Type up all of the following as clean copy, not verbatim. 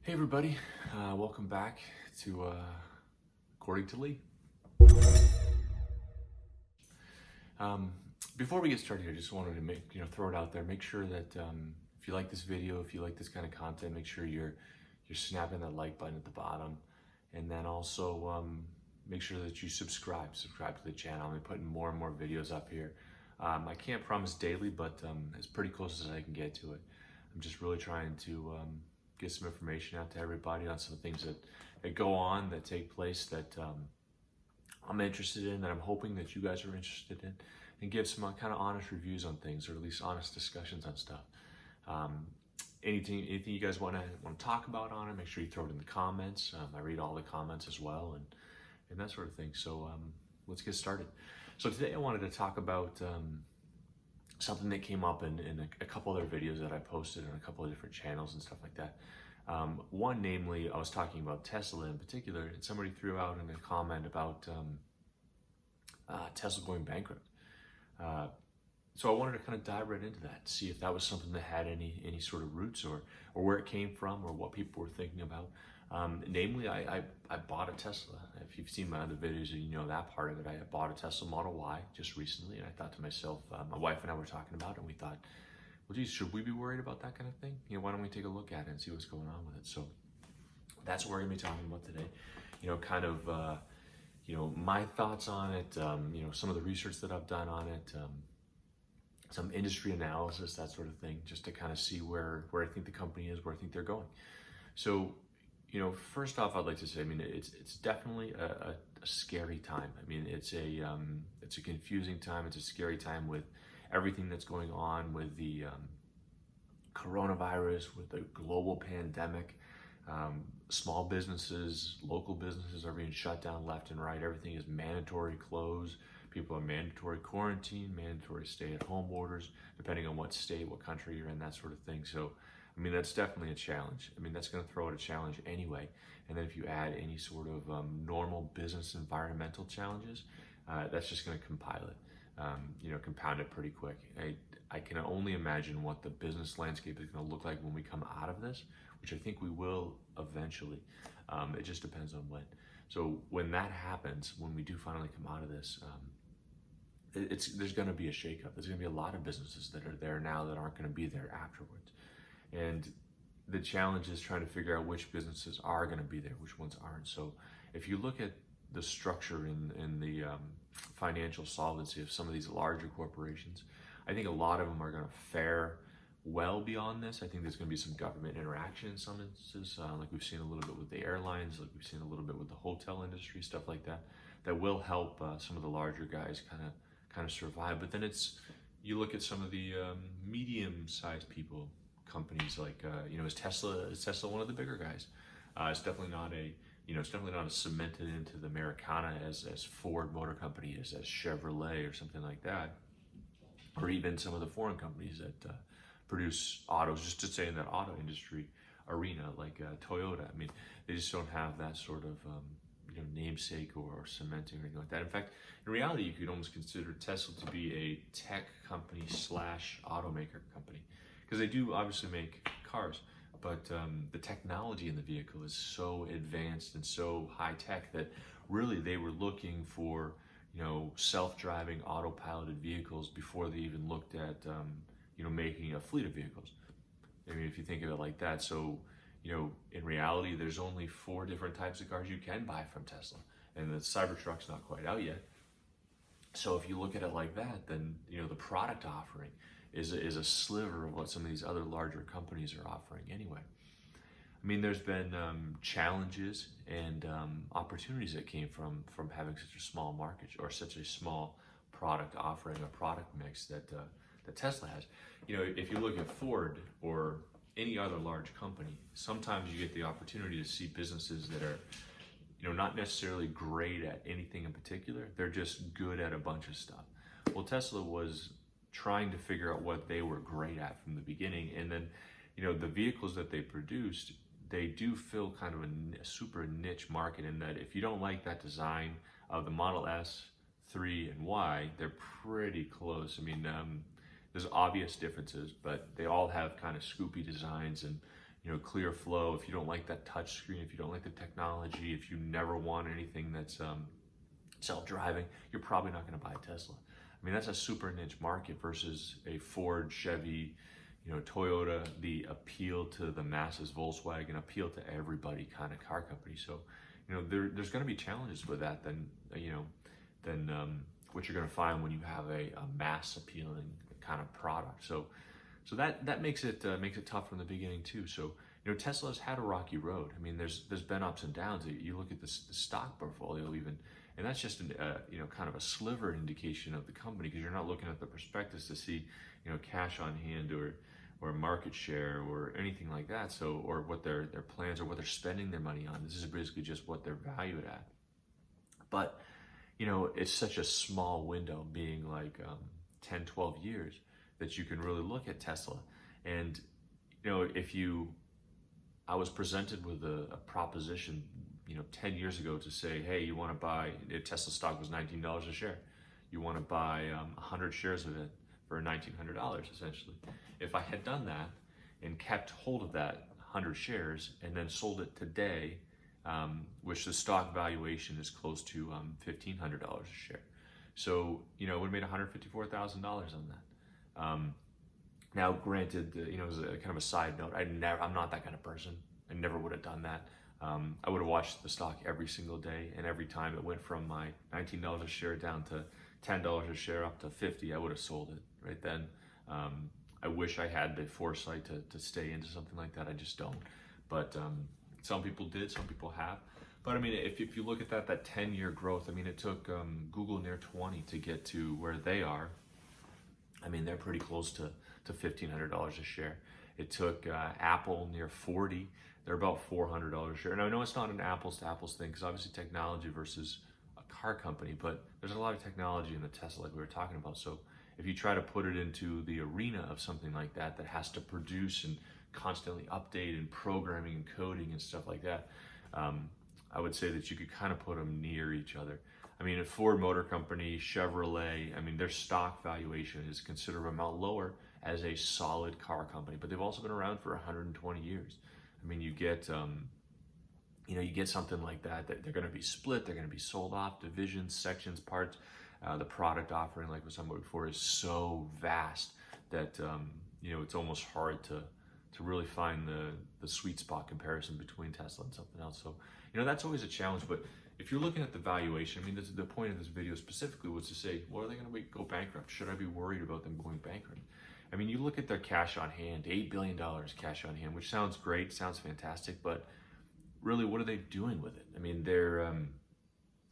Hey everybody, welcome back to According to Lee. Before we get started here, I just wanted to throw it out there. Make sure that if you like this video, if you like this kind of content, make sure you're snapping that like button at the bottom, and then also make sure that you subscribe to the channel. I'm putting more and more videos up here. I can't promise daily, but as pretty close as I can get to it. I'm just really trying to get some information out to everybody on some things that go on, that take place, that I'm interested in, that I'm hoping that you guys are interested in, and give some kind of honest reviews on things, or at least honest discussions on stuff. Anything you guys want to talk about on it, make sure you throw it in the comments. I read all the comments as well, and that sort of thing. So let's get started. So today I wanted to talk about something that came up in a couple other videos that I posted on a couple of different channels and stuff like that. One, namely, I was talking about Tesla in particular, and somebody threw out in a comment about Tesla going bankrupt. So I wanted to kind of dive right into that, see if that was something that had any sort of roots, or where it came from, or what people were thinking about. Namely, I bought a Tesla. If you've seen my other videos, you know that part of it. I bought a Tesla Model Y just recently, and I thought to myself, my wife and I were talking about it, and we thought, well, geez, should we be worried about that kind of thing? Why don't we take a look at it and see what's going on with it? So that's what we're gonna be talking about today. Kind of, my thoughts on it. Some of the research that I've done on it. Some industry analysis, that sort of thing, just to kind of see where I think the company is, where I think they're going. So, first off, I'd like to say, it's definitely a scary time. It's a confusing time. It's a scary time with everything that's going on with the coronavirus, with the global pandemic. Small businesses, local businesses are being shut down left and right. Everything is mandatory close. People are mandatory quarantine, mandatory stay-at-home orders, depending on what state, what country you're in, that sort of thing. So, that's definitely a challenge. That's going to throw out a challenge anyway. And then if you add any sort of normal business environmental challenges, that's just going to compile it, compound it pretty quick. I can only imagine what the business landscape is going to look like when we come out of this, which I think we will eventually. It just depends on when. So when that happens, when we do finally come out of this, there's going to be a shakeup. There's going to be a lot of businesses that are there now that aren't going to be there afterwards. And the challenge is trying to figure out which businesses are going to be there, which ones aren't. So if you look at the structure and the financial solvency of some of these larger corporations, I think a lot of them are going to fare well beyond this. I think there's going to be some government interaction in some instances, like we've seen a little bit with the airlines, like we've seen a little bit with the hotel industry, stuff like that, that will help some of the larger guys kind of survive. But then you look at some of the medium-sized companies like is Tesla one of the bigger guys? It's definitely not a cemented into the Americana as Ford Motor Company is, as Chevrolet or something like that, or even some of the foreign companies that produce autos, just to say in that auto industry arena, like Toyota. They just don't have that sort of namesake or cementing or anything like that. In fact, in reality, you could almost consider Tesla to be a tech company / automaker company, because they do obviously make cars, but the technology in the vehicle is so advanced and so high tech that really they were looking for self-driving autopiloted vehicles before they even looked at making a fleet of vehicles. If you think of it like that. So in reality, there's only 4 different types of cars you can buy from Tesla, and the Cybertruck's not quite out yet. So if you look at it like that, then the product offering is a sliver of what some of these other larger companies are offering anyway. There's been challenges and opportunities that came from having such a small market, or such a small product offering, a product mix that Tesla has. If you look at Ford or any other large company, sometimes you get the opportunity to see businesses that are not necessarily great at anything in particular. They're just good at a bunch of stuff. Well, Tesla was trying to figure out what they were great at from the beginning, and then the vehicles that they produced, they do fill kind of a super niche market, in that if you don't like that design of the Model S, 3, and Y, they're pretty close. There's obvious differences, but they all have kind of scoopy designs, and clear flow, if you don't like that touch screen, if you don't like the technology, if you never want anything that's self-driving, you're probably not going to buy a Tesla. I mean, that's a super niche market versus a Ford, Chevy, Toyota, the appeal to the masses, Volkswagen, appeal to everybody kind of car company. So, there's going to be challenges with that than what you're going to find when you have a mass appealing kind of product. So that makes it tough from the beginning too. So Tesla's had a rocky road. I mean, there's been ups and downs. You look at the stock portfolio even, and that's just kind of a sliver indication of the company, because you're not looking at the prospectus to see cash on hand or market share or anything like that. So, or what their plans or what they're spending their money on. This is basically just what they're valued at. But it's such a small window, being like 10, 12 years, that you can really look at Tesla. And I was presented with a proposition 10 years ago to say, hey, you want to buy, Tesla stock was $19 a share, you want to buy 100 shares of it for $1,900 essentially. If I had done that and kept hold of that 100 shares and then sold it today, which the stock valuation is close to $1,500 a share, so it would have made $154,000 on that. Now, granted, as a kind of a side note, I'm not that kind of person. I never would have done that. I would have watched the stock every single day, and every time it went from my $19 a share down to $10 a share up to $50, I would have sold it right then. I wish I had the foresight to stay into something like that. I just don't. But some people did, some people have. But I mean, if you look at that 10-year growth, I mean, it took Google near 20 to get to where they are. I mean, they're pretty close to $1,500 a share. It took Apple near 40. They're about $400 a share. And I know it's not an apples to apples thing, because obviously technology versus a car company, but there's a lot of technology in the Tesla like we were talking about. So if you try to put it into the arena of something like that has to produce and constantly update and programming and coding and stuff like that, I would say that you could kind of put them near each other. I mean, a Ford Motor Company, Chevrolet, I mean, their stock valuation is a considerable amount lower as a solid car company, but they've also been around for 120 years. I mean, you get something like that they're going to be split, they're going to be sold off, divisions, sections, parts. The product offering, like we was talking about before, is so vast that it's almost hard to really find the sweet spot comparison between Tesla and something else. So that's always a challenge. But if you're looking at the valuation, I mean, the point of this video specifically was to say, well, are they going to go bankrupt? Should I be worried about them going bankrupt? I mean, you look at their cash on hand, $8 billion cash on hand, which sounds great, sounds fantastic, but really, what are they doing with it? I mean, they're,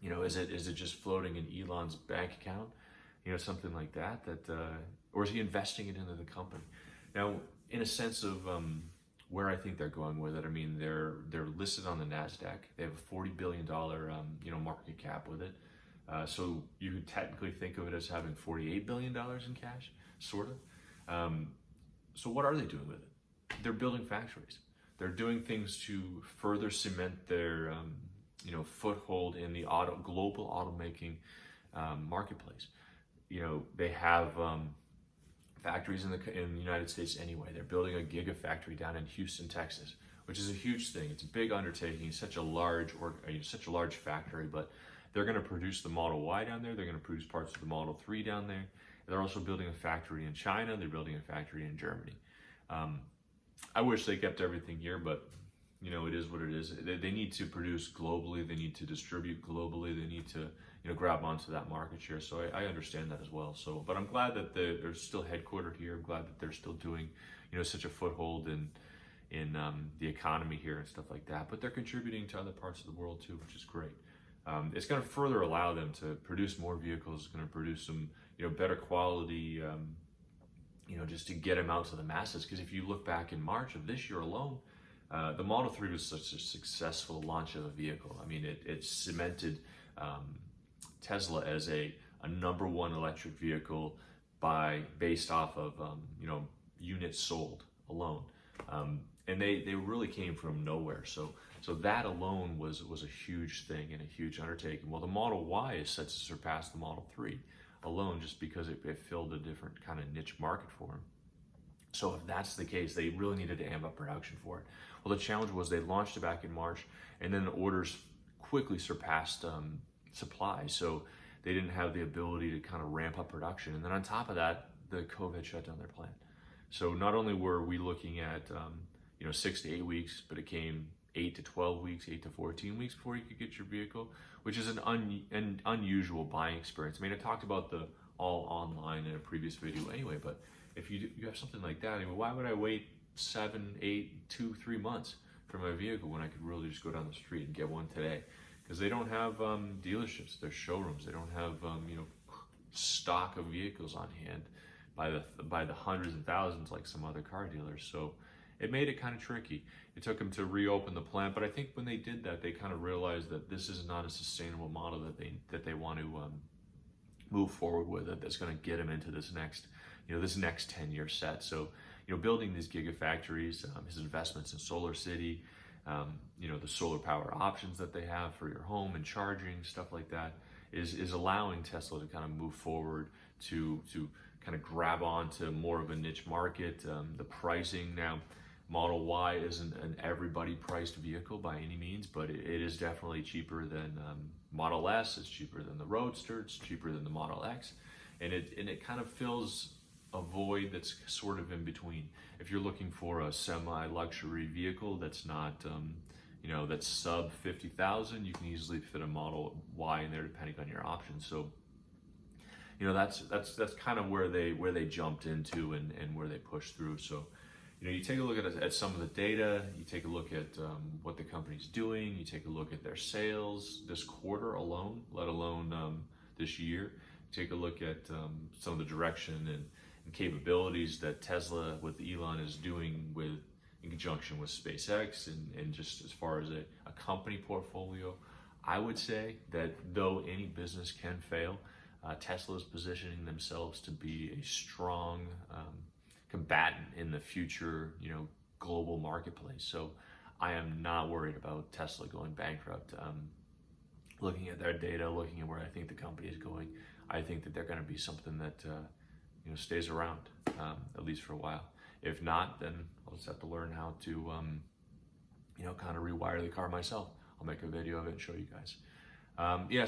is it just floating in Elon's bank account, something like that, or is he investing it into the company? Now, in a sense of where I think they're going with it, I mean, they're listed on the NASDAQ. They have a $40 billion, market cap with it. So you could technically think of it as having $48 billion in cash, sort of. So what are they doing with it? They're building factories. They're doing things to further cement their, foothold in the global automaking marketplace. They have factories in the United States anyway. They're building a gigafactory down in Houston, Texas, which is a huge thing. It's a big undertaking, such a large factory, but they're going to produce the Model Y down there. They're going to produce parts of the Model 3 down there. They're also building a factory in China. They're building a factory in Germany. I wish they kept everything here, but it is what it is. They need to produce globally. They need to distribute globally. They need to grab onto that market share. So I understand that as well. So, but I'm glad that they're still headquartered here. I'm glad that they're still doing such a foothold in the economy here and stuff like that. But they're contributing to other parts of the world too, which is great. It's going to further allow them to produce more vehicles. It's going to produce some better quality. Just to get them out to the masses. Because if you look back in March of this year alone, the Model 3 was such a successful launch of a vehicle. I mean, it cemented Tesla as a number one electric vehicle based off of units sold alone, and they really came from nowhere. So that alone was a huge thing and a huge undertaking. Well, the Model Y is set to surpass the Model 3 alone, just because it filled a different kind of niche market for them. So if that's the case, they really needed to amp up production for it. Well, the challenge was they launched it back in March, and then the orders quickly surpassed supply. So they didn't have the ability to kind of ramp up production. And then on top of that, the COVID shut down their plant. So not only were we looking at 6 to 8 weeks, but it came 8 to 12 weeks, 8 to 14 weeks before you could get your vehicle, which is an unusual buying experience. I mean, I talked about the all online in a previous video anyway, but if you have something like that, I mean, why would I wait 7, 8, 2, 3 months for my vehicle when I could really just go down the street and get one today? Because they don't have dealerships, they're showrooms. They don't have stock of vehicles on hand by the hundreds and thousands like some other car dealers. So it made it kind of tricky. It took them to reopen the plant, but I think when they did that, they kind of realized that this is not a sustainable model that they want to move forward with. That's going to get them into this next 10-year set. So building these gigafactories, his investments in Solar City, the solar power options that they have for your home and charging, stuff like that, is allowing Tesla to kind of move forward to kind of grab onto more of a niche market. The pricing now, Model Y isn't an everybody priced vehicle by any means, but it is definitely cheaper than Model S. It's cheaper than the Roadster. It's cheaper than the Model X, and it kind of fills a void that's sort of in between. If you're looking for a semi-luxury vehicle that's not that's sub 50,000, you can easily fit a Model Y in there depending on your options. So that's kind of where they jumped into and where they pushed through. So you take a look at some of the data, you take a look at what the company's doing, you take a look at their sales this quarter alone, let alone this year. Take a look at some of the direction and capabilities that Tesla with Elon is doing in conjunction with SpaceX and just as far as a company portfolio. I would say that though any business can fail, Tesla is positioning themselves to be a strong combatant in the future, global marketplace. So I am not worried about Tesla going bankrupt. Looking at their data, looking at where I think the company is going, I think that they're going to be something that stays around at least for a while. If not, then I'll just have to learn how to kind of rewire the car myself. I'll make a video of it and show you guys.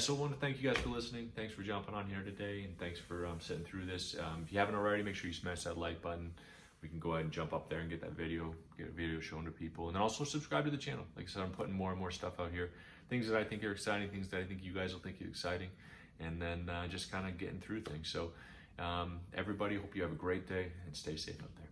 So I want to thank you guys for listening. Thanks for jumping on here today, and thanks for sitting through this. If you haven't already, make sure you smash that like button. We can go ahead and jump up there and get a video shown to people. And then also subscribe to the channel. Like I said, I'm putting more and more stuff out here. Things that I think are exciting, things that I think you guys will think are exciting, and then just kind of getting through things. So everybody, hope you have a great day and stay safe out there.